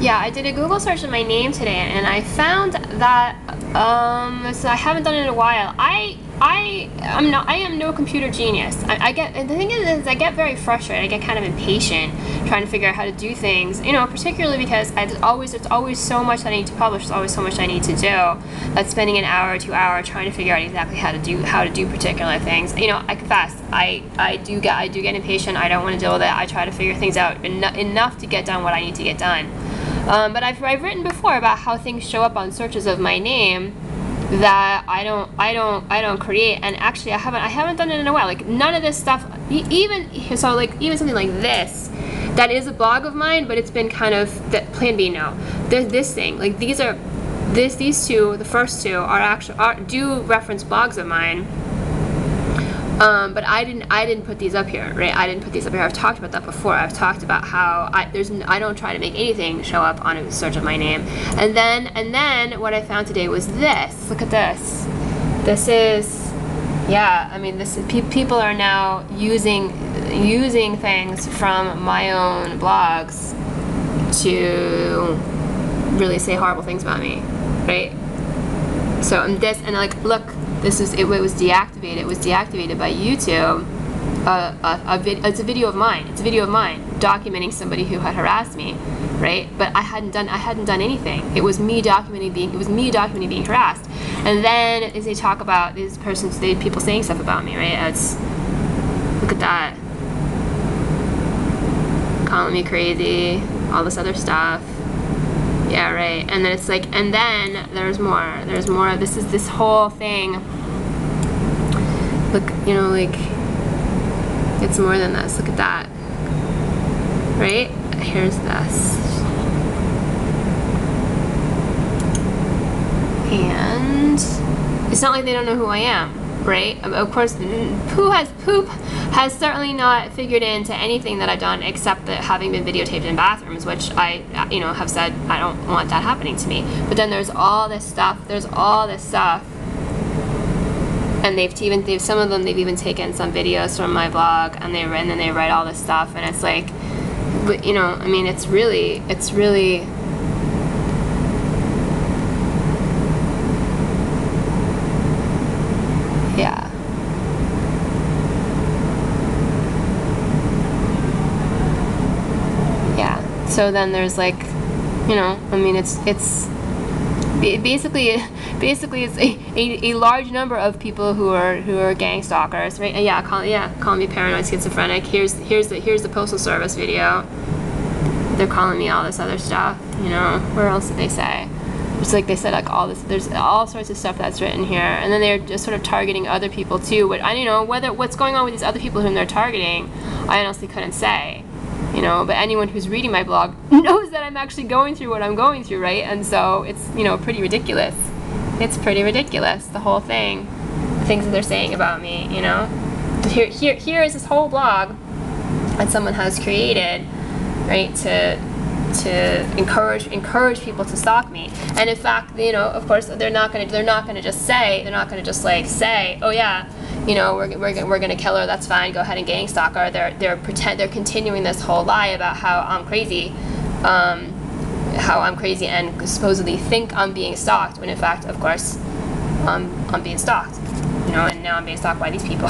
Yeah, I did a Google search of my name today, and I found that so I haven't done it in a while. I am no computer genius. I get, and the thing is I get very frustrated. I get kind of impatient trying to figure out how to do things. You know, particularly because there's always so much that I need to publish. There's always so much I need to do. That's spending an hour or 2 hours trying to figure out exactly how to do particular things. You know, I confess I do get impatient. I don't want to deal with it. I try to figure things out enough to get done what I need to get done. But I've written before about how things show up on searches of my name that I don't create, and actually I haven't done it in a while. Like none of this stuff, even something like this, that is a blog of mine, but it's been kind of Plan B. No, this thing, like these two, the first two do reference blogs of mine. But I didn't put these up here, right? I didn't put these up here. I've talked about that before. I've talked about how I don't try to make anything show up on a search of my name. And then what I found today was this. Look at this. This is, yeah. I mean, people are now using things from my own blogs to really say horrible things about me, right? So like, look. It was deactivated. It was deactivated by YouTube. It's a video of mine. It's a video of mine documenting somebody who had harassed me, right? But I hadn't done anything. It was me documenting being harassed. And then as they talk about people saying stuff about me, right? Look at that, calling me crazy, all this other stuff. Yeah, right. And then it's like, and then there's more. This whole thing. Look, you know, like, it's more than this. Look at that. Right? Here's this. And it's not like they don't know who I am, right? Of course, poop has certainly not figured into anything that I've done except that having been videotaped in bathrooms, which I, have said I don't want that happening to me. But then there's all this stuff. And some of them they've even taken some videos from my blog, and then they write all this stuff, and it's like, but I mean, it's really. Yeah. So then there's like, I mean, it's basically it's a large number of people who are gang stalkers, right? Yeah, calling me paranoid schizophrenic. Here's the Postal Service video. They're calling me all this other stuff. Where else did they say? It's like they said, like, all this. There's all sorts of stuff that's written here, and then they're just sort of targeting other people too. But what's going on with these other people whom they're targeting, I honestly couldn't say. But anyone who's reading my blog knows that I'm actually going through what I'm going through, right? And so it's, pretty ridiculous. It's pretty ridiculous, the whole thing. The things that they're saying about me, Here is this whole blog that someone has created, right, to encourage people to stalk me. And in fact, of course, they're not gonna just say, oh yeah, we're gonna kill her. That's fine. Go ahead and gang stalk her. They're continuing this whole lie about how I'm crazy, and supposedly think I'm being stalked. When in fact, of course, I'm being stalked. And now I'm being stalked by these people.